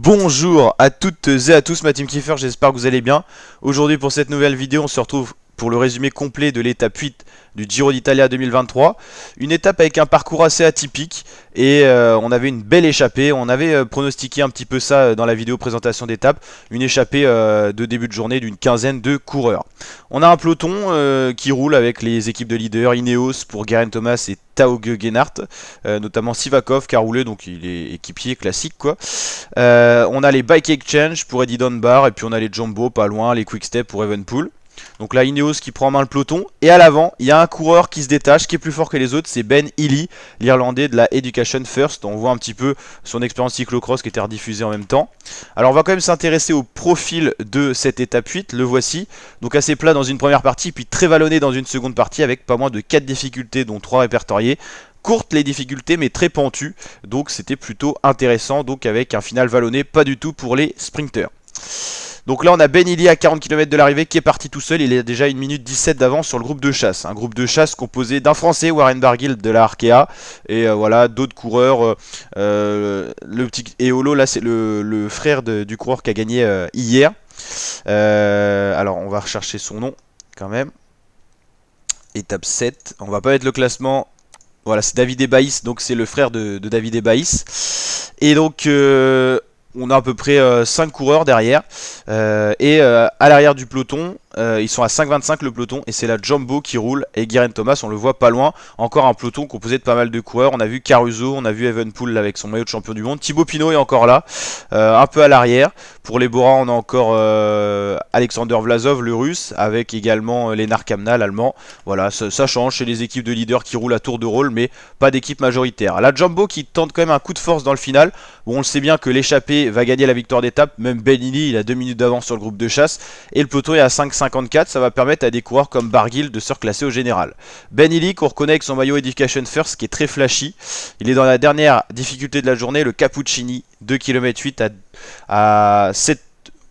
Bonjour à toutes et à tous, ma team Kiefer, j'espère que vous allez bien. Aujourd'hui pour cette nouvelle vidéo, on se retrouve pour le résumé complet de l'étape 8 du Giro d'Italia 2023. Une étape avec un parcours assez atypique et on avait une belle échappée. On avait pronostiqué un petit peu ça dans la vidéo présentation d'étape. Une échappée de début de journée d'une quinzaine de coureurs. On a un peloton qui roule avec les équipes de leaders, Ineos pour Geraint Thomas et Tao Geoghegan Hart, notamment Sivakov qui a roulé, donc il est équipier classique quoi. On a les Bike Exchange pour Eddie Dunbar et puis on a les Jumbo pas loin, les Quick Step pour Evenepoel. Donc là Ineos qui prend en main le peloton et à l'avant il y a un coureur qui se détache, qui est plus fort que les autres, c'est Ben Healy, l'Irlandais de la Education First. On voit un petit peu son expérience cyclocross qui était rediffusée en même temps. Alors on va quand même s'intéresser au profil de cette étape 8, le voici. Donc assez plat dans une première partie, puis très vallonné dans une seconde partie avec pas moins de 4 difficultés dont 3 répertoriées. Courtes les difficultés mais très pentues, donc c'était plutôt intéressant, donc avec un final vallonné pas du tout pour les sprinters. Donc là on a Ben Healy à 40 km de l'arrivée qui est parti tout seul, il est déjà 1 minute 17 d'avance sur le groupe de chasse. Un groupe de chasse composé d'un Français, Warren Barguil de la Arkea, et voilà d'autres coureurs. Le petit Eolo là c'est le frère du coureur qui a gagné hier. Alors on va rechercher son nom quand même. Étape 7, on va pas mettre le classement. Voilà, c'est David Ebaïs, donc c'est le frère de David Ebaïs. Et donc on a à peu près 5 coureurs derrière. À l'arrière du peloton, ils sont à 5,25 le peloton. Et c'est la Jumbo qui roule. Et Geraint Thomas, on le voit pas loin. Encore un peloton composé de pas mal de coureurs. On a vu Caruso, on a vu Evenepoel avec son maillot de champion du monde. Thibaut Pinot est encore là, un peu à l'arrière. Pour les Bora, on a encore Alexander Vlasov, le russe, avec également Lennart Kamna, l'allemand. Voilà, ça change chez les équipes de leaders qui roulent à tour de rôle, mais pas d'équipe majoritaire. La Jumbo qui tente quand même un coup de force dans le final. Bon, on le sait bien que l'échappée va gagner la victoire d'étape. Même Ben Healy, il a 2 minutes d'avance sur le groupe de chasse. Et le peloton est à 5,54. Ça va permettre à des coureurs comme Barguil de se reclasser au général. Ben Healy qu'on reconnaît avec son maillot Education First qui est très flashy. Il est dans la dernière difficulté de la journée, le Cappuccini, 2 km 8 à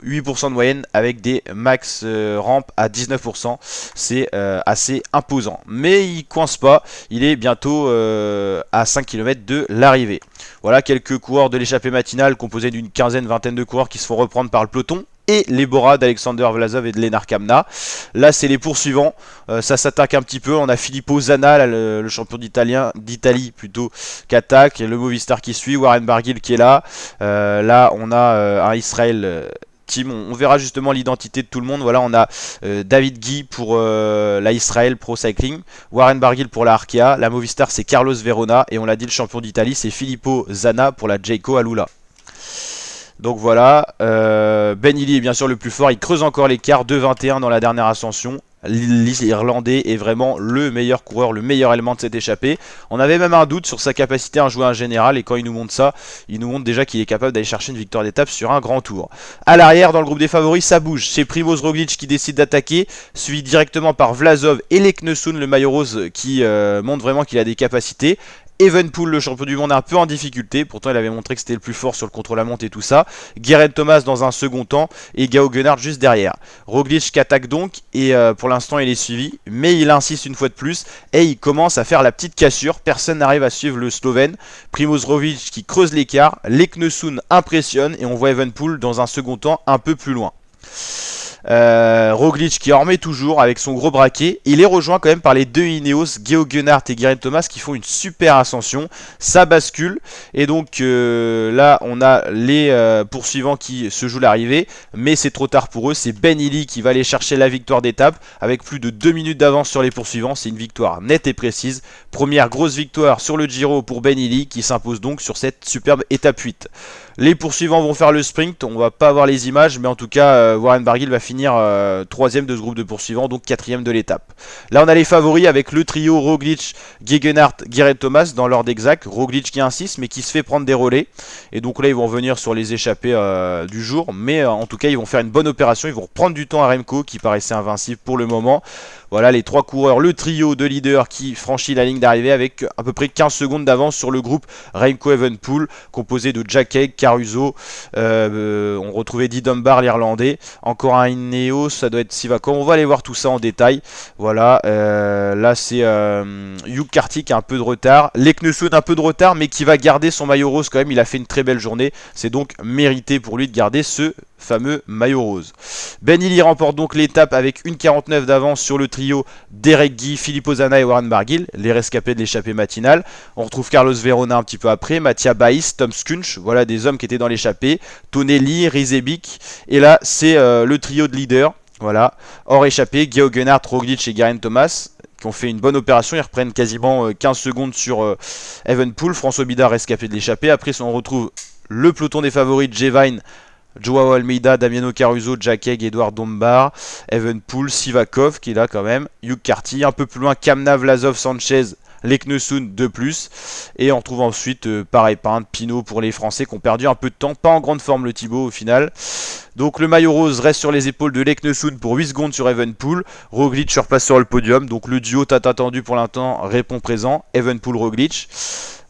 8% de moyenne avec des max rampes à 19%. C'est assez imposant. Mais il coince pas, il est bientôt à 5 km de l'arrivée. Voilà quelques coureurs de l'échappée matinale composés d'une vingtaine de coureurs qui se font reprendre par le peloton. Et les Bora d'Alexander Vlasov et de Lennart Kamna. Là c'est les poursuivants, ça s'attaque un petit peu. On a Filippo Zana, là, le champion d'Italie plutôt, qui attaque. Le Movistar qui suit, Warren Barguil qui est là. Là on a un Israël team, on verra justement l'identité de tout le monde. Voilà, on a David Guy pour la Israël Pro Cycling, Warren Barguil pour la Arkea, la Movistar c'est Carlos Verona et on l'a dit le champion d'Italie c'est Filippo Zana pour la Jayco Alula. Donc voilà, Ben Healy est bien sûr le plus fort, il creuse encore l'écart, 2,21 dans la dernière ascension. L'Irlandais est vraiment le meilleur coureur, le meilleur élément de cette échappée. On avait même un doute sur sa capacité à jouer un général et quand il nous montre ça, il nous montre déjà qu'il est capable d'aller chercher une victoire d'étape sur un grand tour. À l'arrière, dans le groupe des favoris, ça bouge. C'est Primoz Roglic qui décide d'attaquer, suivi directement par Vlasov et Leknesund, le maillot rose qui montre vraiment qu'il a des capacités. Evenepoel, le champion du monde, est un peu en difficulté. Pourtant, il avait montré que c'était le plus fort sur le contrôle à monte et tout ça. Geraint Thomas dans un second temps et Geoghegan Hart juste derrière. Roglic qui attaque donc et pour l'instant, il est suivi. Mais il insiste une fois de plus et il commence à faire la petite cassure. Personne n'arrive à suivre le Slovène. Primoz Roglic qui creuse l'écart. Leknesund impressionne et on voit Evenepoel dans un second temps un peu plus loin. Roglic qui en remet toujours avec son gros braquet. Il est rejoint quand même par les deux Ineos, Geoghegan Hart et Geraint Thomas qui font une super ascension. Ça bascule et donc là on a les poursuivants qui se jouent l'arrivée, mais c'est trop tard pour eux. C'est Ben Healy qui va aller chercher la victoire d'étape avec plus de 2 minutes d'avance sur les poursuivants. C'est une victoire nette et précise. Première grosse victoire sur le Giro pour Ben Healy qui s'impose donc sur cette superbe étape 8. Les poursuivants vont faire le sprint, on va pas avoir les images, mais en tout cas Warren Barguil va finir 3ème de ce groupe de poursuivants, donc 4ème de l'étape. Là on a les favoris avec le trio Roglic, Geoghegan Hart, Geraint Thomas dans l'ordre exact. Roglic qui insiste mais qui se fait prendre des relais. Et donc là ils vont revenir sur les échappées du jour, mais en tout cas ils vont faire une bonne opération, ils vont reprendre du temps à Remco qui paraissait invincible pour le moment. Voilà les trois coureurs, le trio de leaders qui franchit la ligne d'arrivée avec à peu près 15 secondes d'avance sur le groupe Remco Evenepoel, composé de Jack Haig, Caruso. On retrouvait Eddie Dunbar, l'Irlandais. Encore un Ineos, ça doit être Sivakov. On va aller voir tout ça en détail. Voilà, là c'est Hugh Carty qui a un peu de retard. Leknessund un peu de retard, mais qui va garder son maillot rose quand même. Il a fait une très belle journée. C'est donc mérité pour lui de garder ce fameux maillot rose. Ben Hill remporte donc l'étape avec une 49 d'avance sur le trio Derek Guy, Filippo Zana et Warren Barguil, les rescapés de l'échappée matinale. On retrouve Carlos Verona un petit peu après, Mattia Baïs, Tom Skunch, voilà des hommes qui étaient dans l'échappée, Tonelli, Rizebic, et là c'est le trio de leaders, voilà, hors échappée, Georg Gunnar, Roglic et Geraint Thomas, qui ont fait une bonne opération, ils reprennent quasiment 15 secondes sur Evenepoel, François Bidard rescapé de l'échappée, après on retrouve le peloton des favoris, Jevine, Joao Almeida, Damiano Caruso, Jack Egg, Edouard Dombar, Evenepoel, Sivakov qui est là quand même, Hugh Carty, un peu plus loin Kamna, Vlasov, Sanchez, Leknessund de plus, et on retrouve ensuite pareil Pinte, Pinot pour les Français qui ont perdu un peu de temps, pas en grande forme le Thibaut au final. Donc le maillot rose reste sur les épaules de Leknessund pour 8 secondes sur Evenepoel, Roglic repasse sur le podium, donc le duo tant attendu pour l'instant répond présent, Evenepoel-Roglic.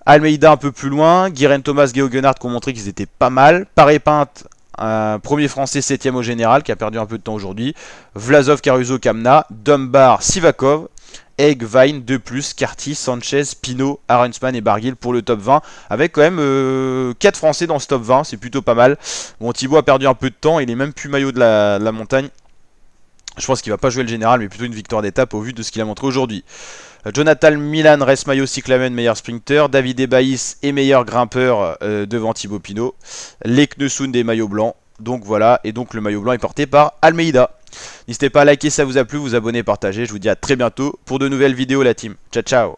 Almeida un peu plus loin, Geraint Thomas, Georg Gunnar qui ont montré qu'ils étaient pas mal, pareil Pinte, un premier français 7ème au général qui a perdu un peu de temps aujourd'hui. Vlasov, Caruso, Kamna, Dunbar, Sivakov, Egg, Vine, de plus, Carty, Sanchez, Pinot, Arensman et Barguil pour le top 20. Avec quand même 4 français dans ce top 20, c'est plutôt pas mal. Bon, Thibaut a perdu un peu de temps, il est même plus maillot de la montagne. Je pense qu'il va pas jouer le général, mais plutôt une victoire d'étape au vu de ce qu'il a montré aujourd'hui. Jonathan Milan reste maillot cyclamen, meilleur sprinter. David Ebaïs est meilleur grimpeur devant Thibaut Pinot. Leknessund est maillot blanc. Donc voilà, et donc le maillot blanc est porté par Almeida. N'hésitez pas à liker si ça vous a plu, vous abonner, partager. Je vous dis à très bientôt pour de nouvelles vidéos la team. Ciao ciao.